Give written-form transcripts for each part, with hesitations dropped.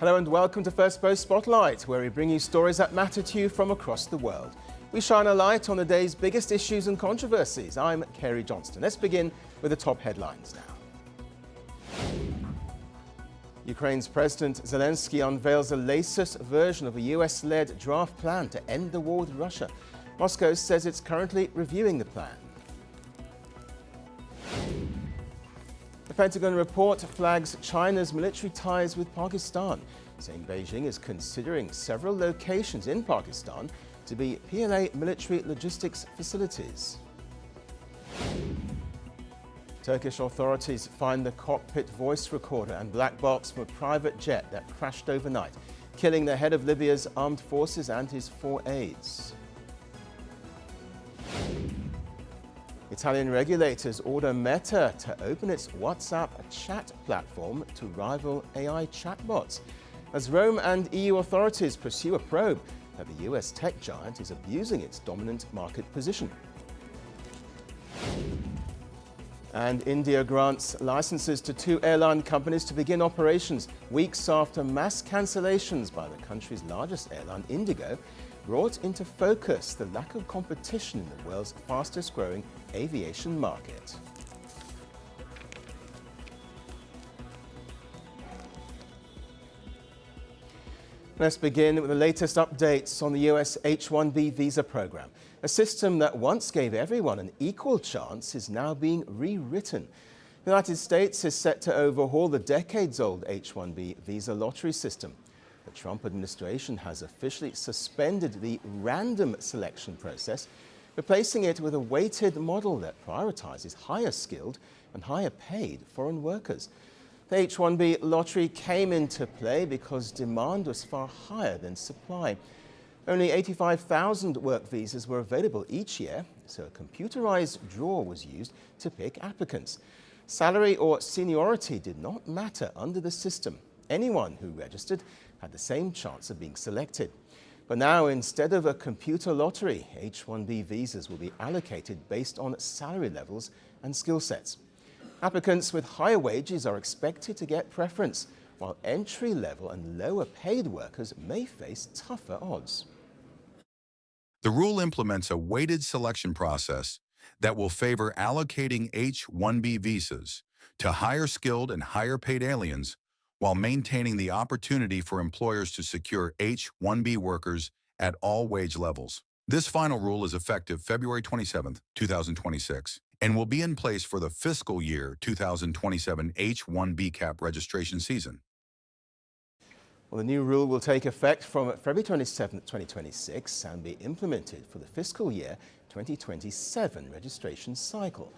Hello and welcome to Firstpost Spotlight, where we bring you stories that matter to you from across the world. We shine a light on the day's biggest issues and controversies. I'm Kerry Johnston. Let's begin with the top headlines now. Ukraine's President Zelensky unveils the latest version of a US-led draft plan to end the war with Russia. Moscow says it's currently reviewing the plan. The Pentagon report flags China's military ties with Pakistan, saying Beijing is considering several locations in Pakistan to be PLA military logistics facilities. Turkish authorities find the cockpit voice recorder and black box from a private jet that crashed overnight, killing the head of Libya's armed forces and his 4 aides. Italian regulators order Meta to open its WhatsApp chat platform to rival AI chatbots, as Rome and EU authorities pursue a probe that the US tech giant is abusing its dominant market position. And India grants licenses to 2 airline companies to begin operations weeks after mass cancellations by the country's largest airline, Indigo, brought into focus the lack of competition in the world's fastest-growing aviation market. Let's begin with the latest updates on the US H-1B visa program. A system that once gave everyone an equal chance is now being rewritten. The United States is set to overhaul the decades-old H-1B visa lottery system. The Trump administration has officially suspended the random selection process, replacing it with a weighted model that prioritizes higher-skilled and higher-paid foreign workers. The H-1B lottery came into play because demand was far higher than supply. Only 85,000 work visas were available each year, so a computerized draw was used to pick applicants. Salary or seniority did not matter under the system. Anyone who registered had the same chance of being selected. But now, instead of a computer lottery, H-1B visas will be allocated based on salary levels and skill sets. Applicants with higher wages are expected to get preference, while entry-level and lower-paid workers may face tougher odds. The rule implements a weighted selection process that will favor allocating H-1B visas to higher-skilled and higher-paid aliens, while maintaining the opportunity for employers to secure H-1B workers at all wage levels. This final rule is effective February 27, 2026, and will be in place for the fiscal year 2027 H-1B cap registration season. Well, the new rule will take effect from February 27, 2026 and be implemented for the fiscal year 2027 registration cycle.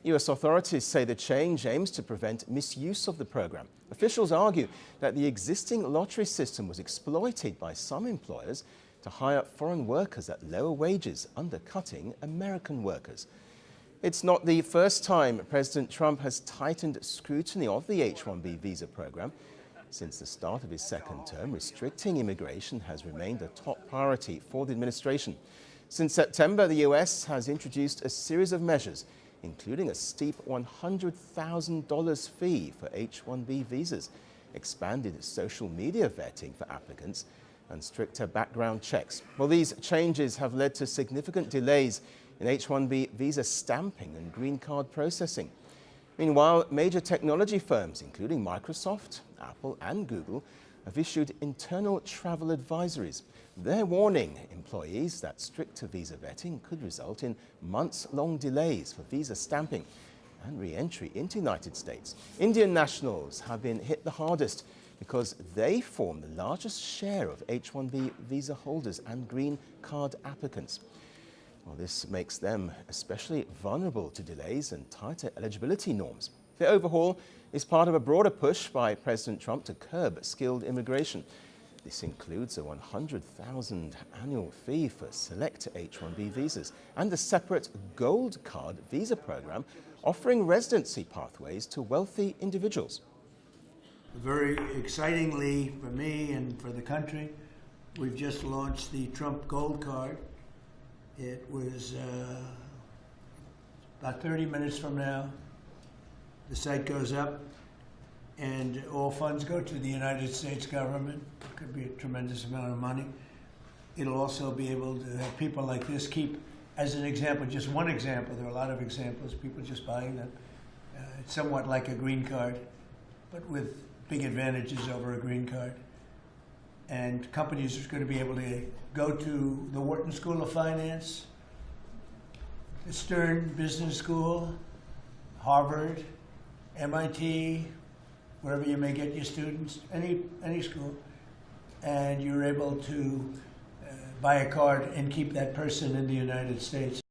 US authorities say the change aims to prevent misuse of the program. Officials argue that the existing lottery system was exploited by some employers to hire foreign workers at lower wages, undercutting American workers. It's not the first time President Trump has tightened scrutiny of the H-1B visa program. Since the start of his second term, restricting immigration has remained a top priority for the administration. Since September, the US has introduced a series of measures, including a steep $100,000 fee for H-1B visas, expanded social media vetting for applicants, and stricter background checks. Well, these changes have led to significant delays in H-1B visa stamping and green card processing. Meanwhile, major technology firms, including Microsoft, Apple, and Google, have issued internal travel advisories. They're warning employees that stricter visa vetting could result in months-long delays for visa stamping and re-entry into the United States. Indian nationals have been hit the hardest because they form the largest share of H-1B visa holders and green card applicants. Well, this makes them especially vulnerable to delays and tighter eligibility norms. The overhaul is part of a broader push by President Trump to curb skilled immigration. This includes a $100,000 annual fee for select H-1B visas and a separate gold card visa program offering residency pathways to wealthy individuals. Very excitingly for me and for the country, we've just launched the Trump Gold Card. It was about 30 minutes from now. The site goes up and all funds go to the United States government. It could be a tremendous amount of money. It'll also be able to have people like this keep, as an example, just one example, there are a lot of examples, people just buying them. It's somewhat like a green card, but with big advantages over a green card. And companies are going to be able to go to the Wharton School of Finance, the Stern Business School, Harvard, MIT, wherever you may get your students, any school, and you're able to buy a card and keep that person in the United States.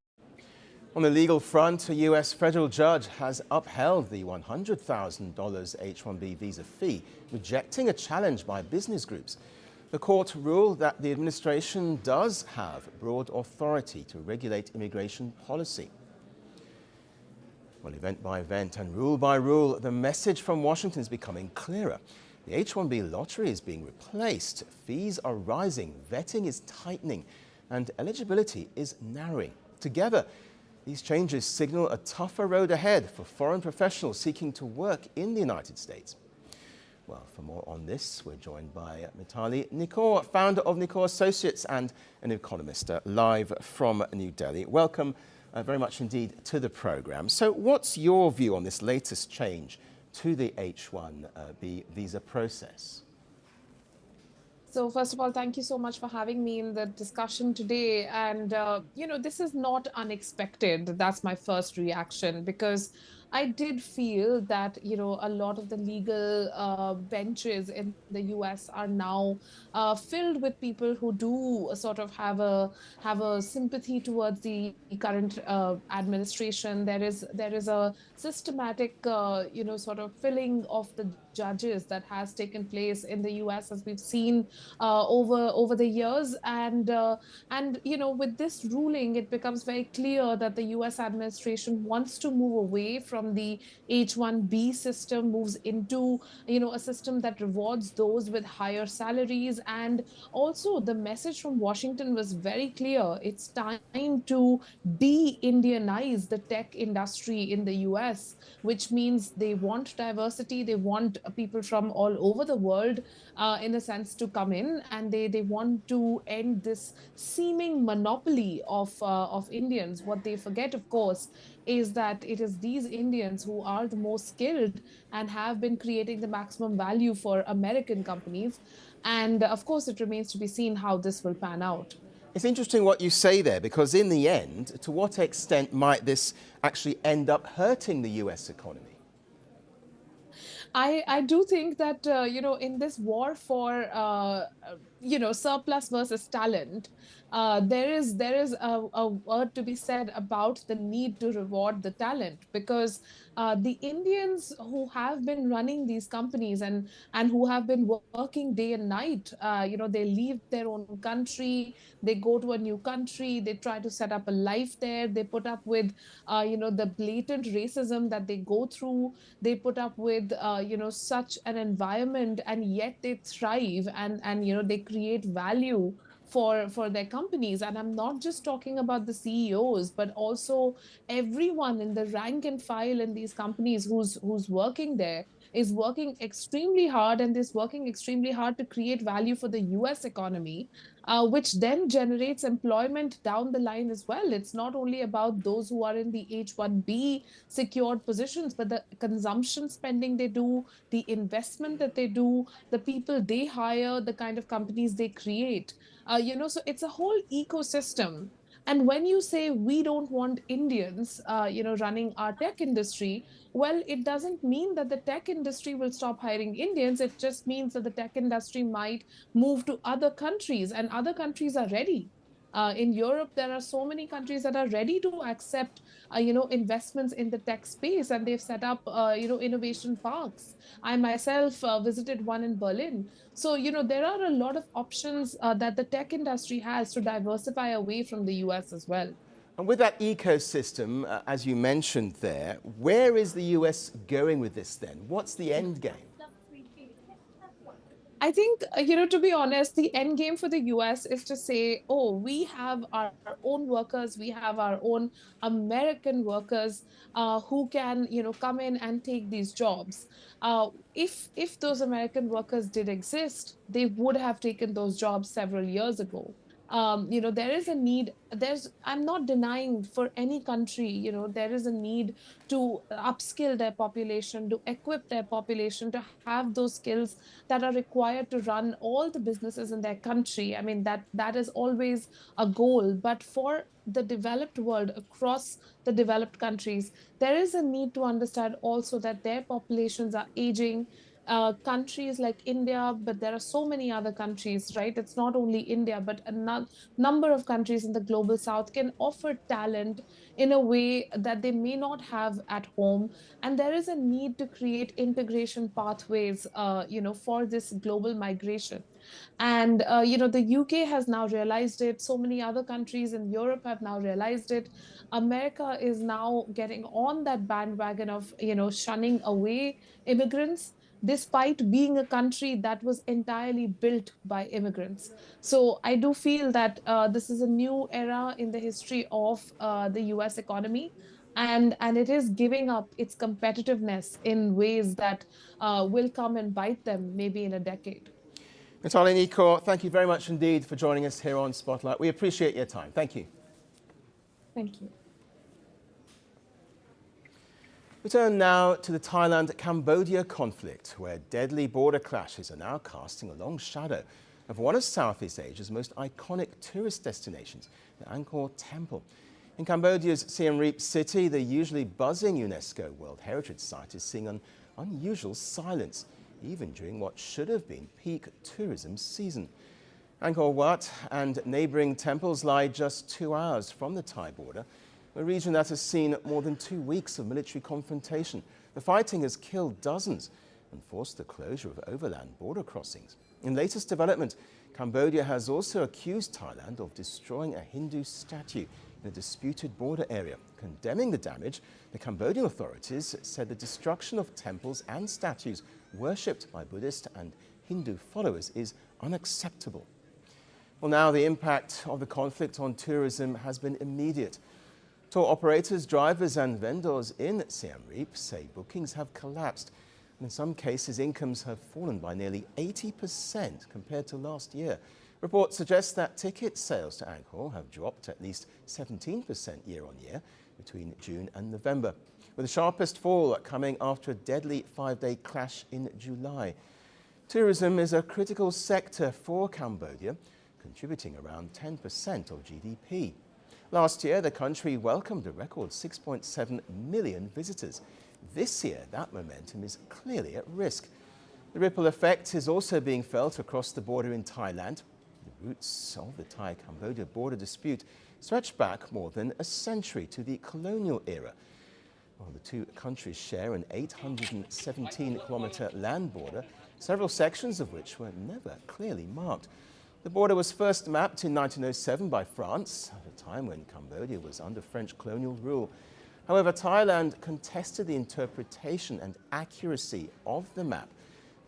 On the legal front, a U.S. federal judge has upheld the $100,000 H-1B visa fee, rejecting a challenge by business groups. The court ruled that the administration does have broad authority to regulate immigration policy. Well, event by event and rule by rule, the message from Washington is becoming clearer. The H-1B lottery is being replaced, fees are rising, vetting is tightening, and eligibility is narrowing. Together, these changes signal a tougher road ahead for foreign professionals seeking to work in the United States. Well, for more on this, we're joined by Mitali Nikor, founder of Nikor Associates and an economist, live from New Delhi. Welcome very much indeed to the program. So what's your view on this latest change to the H-1B visa process? So first of all, thank you so much for having me in the discussion today. And, this is not unexpected. That's my first reaction, because I did feel that, a lot of the legal benches in the US are now filled with people who do sort of have a sympathy towards the current administration. There is a systematic, sort of filling of the judges that has taken place in the US, as we've seen over the years. And with this ruling, it becomes very clear that the US administration wants to move away from the H-1B system, moves into a system that rewards those with higher salaries. And also the message from Washington was very clear. It's time to de-Indianize the tech industry in the US, which means they want diversity, they want people from all over the world in a sense to come in, and they want to end this seeming monopoly of Indians. What they forget, of course, is that it is these Indians who are the most skilled and have been creating the maximum value for American companies. And of course, it remains to be seen how this will pan out. It's interesting what you say there, because in the end, to what extent might this actually end up hurting the US economy? I do think that, in this war for, surplus versus talent, there is a word to be said about the need to reward the talent, because the Indians who have been running these companies and who have been working day and night, they leave their own country, they go to a new country, they try to set up a life there, they put up with, the blatant racism that they go through, they put up with, such an environment, and yet they thrive and they create value for their companies. And I'm not just talking about the CEOs, but also everyone in the rank and file in these companies who's working there is working extremely hard, and is working extremely hard to create value for the US economy, which then generates employment down the line as well. It's not only about those who are in the H-1B secured positions, but the consumption spending they do, the investment that they do, the people they hire, the kind of companies they create. So it's a whole ecosystem. And when you say we don't want Indians, running our tech industry, well, it doesn't mean that the tech industry will stop hiring Indians. It just means that the tech industry might move to other countries, and other countries are ready. In Europe, there are so many countries that are ready to accept, investments in the tech space, and they've set up, innovation parks. I myself visited one in Berlin. So, there are a lot of options that the tech industry has to diversify away from the US as well. And with that ecosystem, as you mentioned there, where is the US going with this then? What's the end game? I think, to be honest, the end game for the US is to say, oh, we have our own workers, we have our own American workers who can, come in and take these jobs. If those American workers did exist, they would have taken those jobs several years ago. There is a need. I'm not denying for any country, there is a need to upskill their population, to equip their population, to have those skills that are required to run all the businesses in their country. I mean, that is always a goal. But for the developed world, across the developed countries, there is a need to understand also that their populations are aging. Countries like India, but there are so many other countries, right? It's not only India, but a number of countries in the global south can offer talent in a way that they may not have at home. And there is a need to create integration pathways, for this global migration. And the UK has now realized it. So many other countries in Europe have now realized it. America is now getting on that bandwagon of shunning away immigrants, despite being a country that was entirely built by immigrants. So I do feel that this is a new era in the history of the US economy, and it is giving up its competitiveness in ways that will come and bite them maybe in a decade. Natalie Nikor, thank you very much indeed for joining us here on Spotlight. We appreciate your time. Thank you. Thank you. We turn now to the Thailand-Cambodia conflict, where deadly border clashes are now casting a long shadow of one of Southeast Asia's most iconic tourist destinations, the Angkor Temple. In Cambodia's Siem Reap city, the usually buzzing UNESCO World Heritage Site is seeing an unusual silence, even during what should have been peak tourism season. Angkor Wat and neighbouring temples lie just 2 hours from the Thai border, a region that has seen more than 2 weeks of military confrontation. The fighting has killed dozens and forced the closure of overland border crossings. In latest development, Cambodia has also accused Thailand of destroying a Hindu statue in a disputed border area. Condemning the damage, the Cambodian authorities said the destruction of temples and statues worshipped by Buddhist and Hindu followers is unacceptable. Well, now the impact of the conflict on tourism has been immediate. Tour operators, drivers and vendors in Siem Reap say bookings have collapsed, and in some cases incomes have fallen by nearly 80% compared to last year. Reports suggest that ticket sales to Angkor have dropped at least 17% year on year between June and November, with the sharpest fall coming after a deadly 5-day clash in July. Tourism is a critical sector for Cambodia, contributing around 10% of GDP. Last year, the country welcomed a record 6.7 million visitors. This year, that momentum is clearly at risk. The ripple effect is also being felt across the border in Thailand. The roots of the Thai-Cambodia border dispute stretch back more than a century to the colonial era. While the two countries share an 817-kilometre land border, several sections of which were never clearly marked. The border was first mapped in 1907 by France, at a time when Cambodia was under French colonial rule. However, Thailand contested the interpretation and accuracy of the map,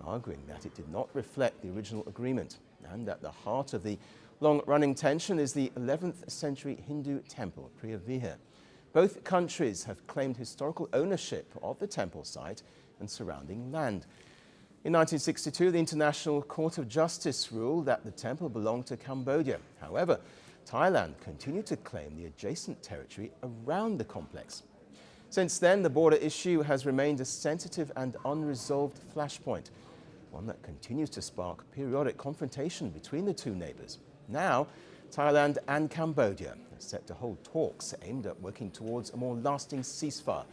arguing that it did not reflect the original agreement. And at the heart of the long-running tension is the 11th century Hindu temple, Priya Vihar. Both countries have claimed historical ownership of the temple site and surrounding land. In 1962, the International Court of Justice ruled that the temple belonged to Cambodia. However, Thailand continued to claim the adjacent territory around the complex. Since then, the border issue has remained a sensitive and unresolved flashpoint, one that continues to spark periodic confrontation between the two neighbours. Now, Thailand and Cambodia are set to hold talks aimed at working towards a more lasting ceasefire,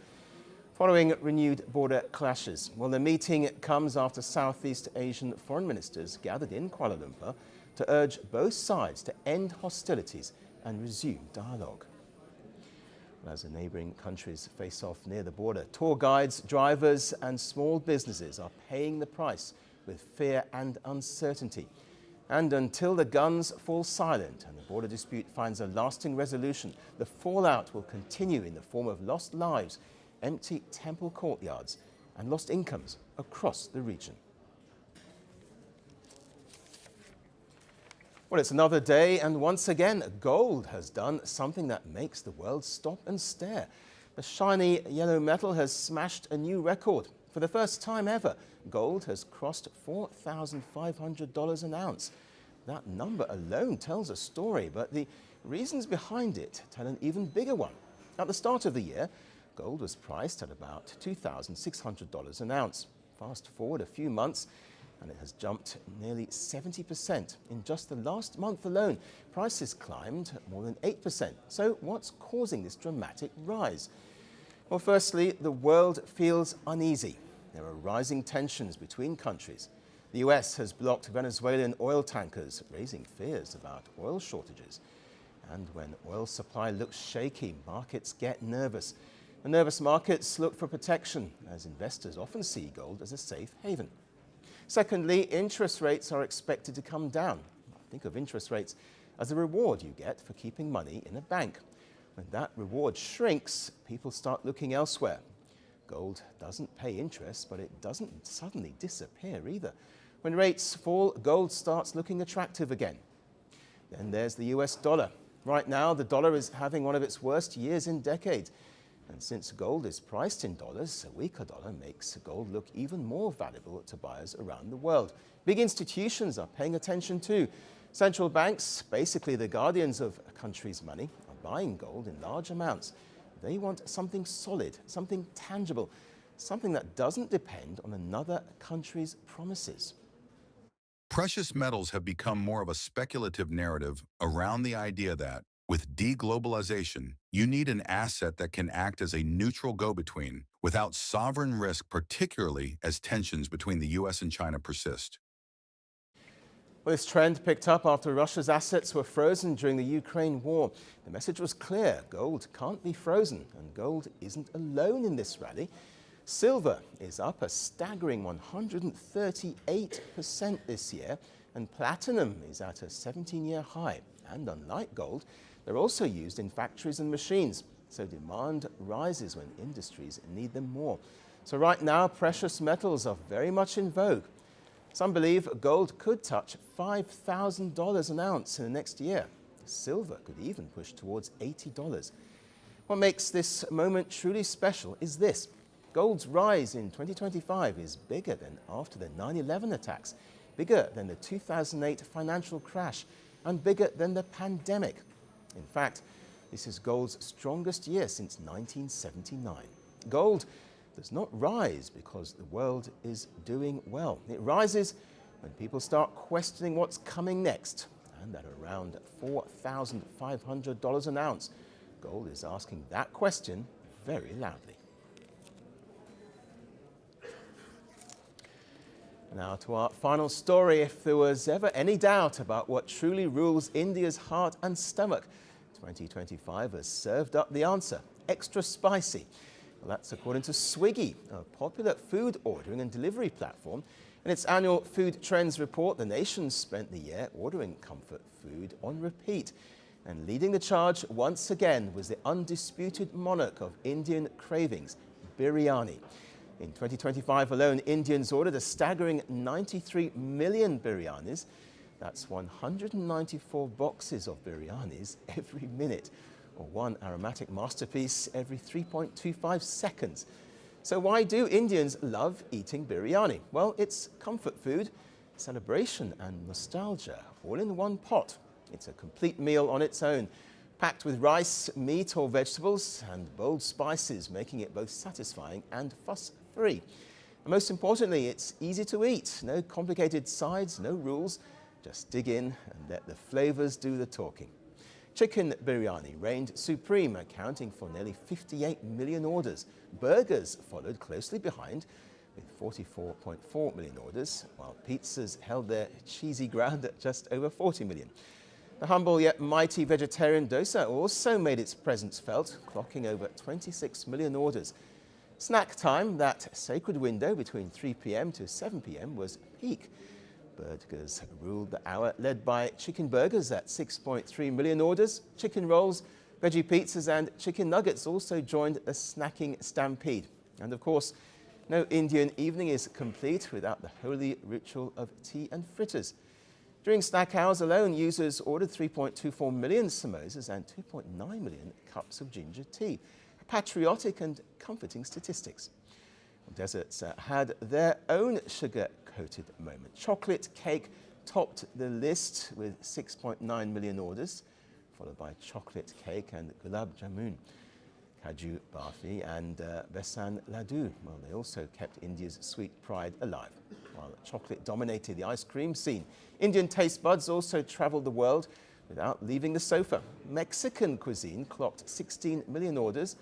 following renewed border clashes. Well, the meeting comes after Southeast Asian foreign ministers gathered in Kuala Lumpur to urge both sides to end hostilities and resume dialogue. Well, as the neighbouring countries face off near the border, tour guides, drivers and small businesses are paying the price with fear and uncertainty. And until the guns fall silent and the border dispute finds a lasting resolution, the fallout will continue in the form of lost lives, empty temple courtyards and lost incomes across the region. Well, it's another day, and once again, gold has done something that makes the world stop and stare. The shiny yellow metal has smashed a new record. For the first time ever, gold has crossed $4,500 an ounce. That number alone tells a story, but the reasons behind it tell an even bigger one. At the start of the year, gold was priced at about $2,600 an ounce. Fast forward a few months, and it has jumped nearly 70%. In just the last month alone, prices climbed more than 8%. So what's causing this dramatic rise? Well, firstly, the world feels uneasy. There are rising tensions between countries. The US has blocked Venezuelan oil tankers, raising fears about oil shortages. And when oil supply looks shaky, markets get nervous. The nervous markets look for protection, as investors often see gold as a safe haven. Secondly, interest rates are expected to come down. Think of interest rates as a reward you get for keeping money in a bank. When that reward shrinks, people start looking elsewhere. Gold doesn't pay interest, but it doesn't suddenly disappear either. When rates fall, gold starts looking attractive again. Then there's the US dollar. Right now, the dollar is having one of its worst years in decades. And since gold is priced in dollars, a weaker dollar makes gold look even more valuable to buyers around the world. Big institutions are paying attention too. Central banks, basically the guardians of a country's money, are buying gold in large amounts. They want something solid, something tangible, something that doesn't depend on another country's promises. Precious metals have become more of a speculative narrative around the idea that, with deglobalization, you need an asset that can act as a neutral go-between without sovereign risk, particularly as tensions between the US and China persist. Well, this trend picked up after Russia's assets were frozen during the Ukraine war. The message was clear: gold can't be frozen, and gold isn't alone in this rally. Silver is up a staggering 138% this year, and platinum is at a 17-year high. And unlike gold, they're also used in factories and machines, so demand rises when industries need them more. So right now, precious metals are very much in vogue. Some believe gold could touch $5,000 an ounce in the next year. Silver could even push towards $80. What makes this moment truly special is this: gold's rise in 2025 is bigger than after the 9/11 attacks, bigger than the 2008 financial crash, and bigger than the pandemic. In fact, this is gold's strongest year since 1979. Gold does not rise because the world is doing well. It rises when people start questioning what's coming next. And at around $4,500 an ounce, gold is asking that question very loudly. Now to our final story. If there was ever any doubt about what truly rules India's heart and stomach, 2025 has served up the answer: extra spicy. Well, that's according to Swiggy, a popular food ordering and delivery platform. In its annual Food Trends report, the nation spent the year ordering comfort food on repeat. And leading the charge once again was the undisputed monarch of Indian cravings, biryani. In 2025 alone, Indians ordered a staggering 93 million biryanis. That's 194 boxes of biryanis every minute, or one aromatic masterpiece every 3.25 seconds. So why do Indians love eating biryani? Well, it's comfort food, celebration and nostalgia, all in one pot. It's a complete meal on its own, packed with rice, meat or vegetables, and bold spices, making it both satisfying and fuss-free. And most importantly, it's easy to eat. No complicated sides, no rules. Just dig in and let the flavors do the talking. Chicken biryani reigned supreme, accounting for nearly 58 million orders. Burgers followed closely behind with 44.4 million orders, while pizzas held their cheesy ground at just over 40 million. The humble yet mighty vegetarian dosa also made its presence felt, clocking over 26 million orders. Snack time, that sacred window between 3 p.m. to 7 p.m. was peak. Burgers ruled the hour, led by chicken burgers at 6.3 million orders. Chicken rolls, veggie pizzas and chicken nuggets also joined the snacking stampede. And of course, no Indian evening is complete without the holy ritual of tea and fritters. During snack hours alone, users ordered 3.24 million samosas and 2.9 million cups of ginger tea. Patriotic and comforting statistics. Deserts had their own sugar-coated moment. Chocolate cake topped the list with 6.9 million orders, followed by chocolate cake and gulab jamun, kaju barfi and besan laddu. Well, they also kept India's sweet pride alive. While chocolate dominated the ice cream scene, Indian taste buds also traveled the world without leaving the sofa. Mexican cuisine clocked 16 million orders,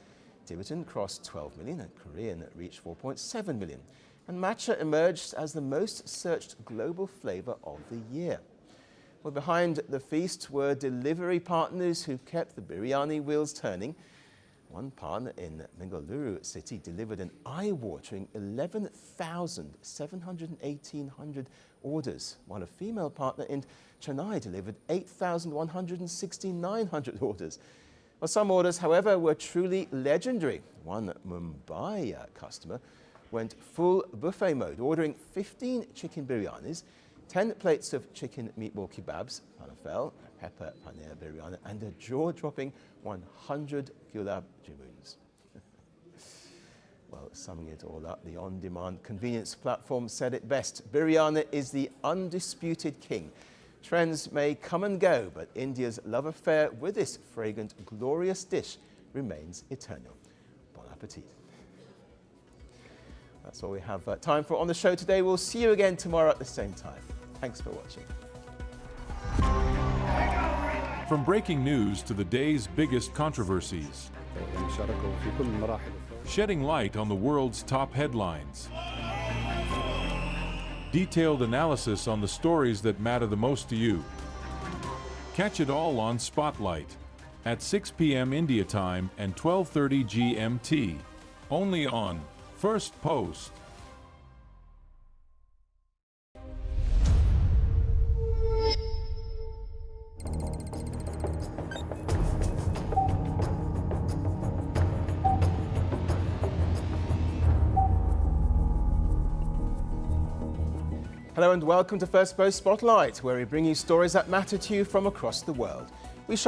Tibetan crossed 12 million and Korean reached 4.7 million. And matcha emerged as the most searched global flavor of the year. Well, behind the feast were delivery partners who kept the biryani wheels turning. One partner in Bengaluru city delivered an eye-watering 11,718 orders, while a female partner in Chennai delivered 8,169 orders. Well, some orders, however, were truly legendary. One Mumbai customer went full buffet mode, ordering 15 chicken biryanis, 10 plates of chicken meatball kebabs, falafel, pepper paneer biryani, and a jaw-dropping 100 gulab jamuns. Well, summing it all up, the on-demand convenience platform said it best. Biryani is the undisputed king. Trends may come and go, but India's love affair with this fragrant, glorious dish remains eternal. Bon appetit. That's all we have time for on the show today. We'll see you again tomorrow at the same time. Thanks for watching. From breaking news to the day's biggest controversies, shedding light on the world's top headlines, detailed analysis on the stories that matter the most to you. Catch it all on Spotlight at 6 p.m. India time and 12:30 GMT, only on Firstpost. Hello and welcome to Firstpost Spotlight, where we bring you stories that matter to you from across the world. We shine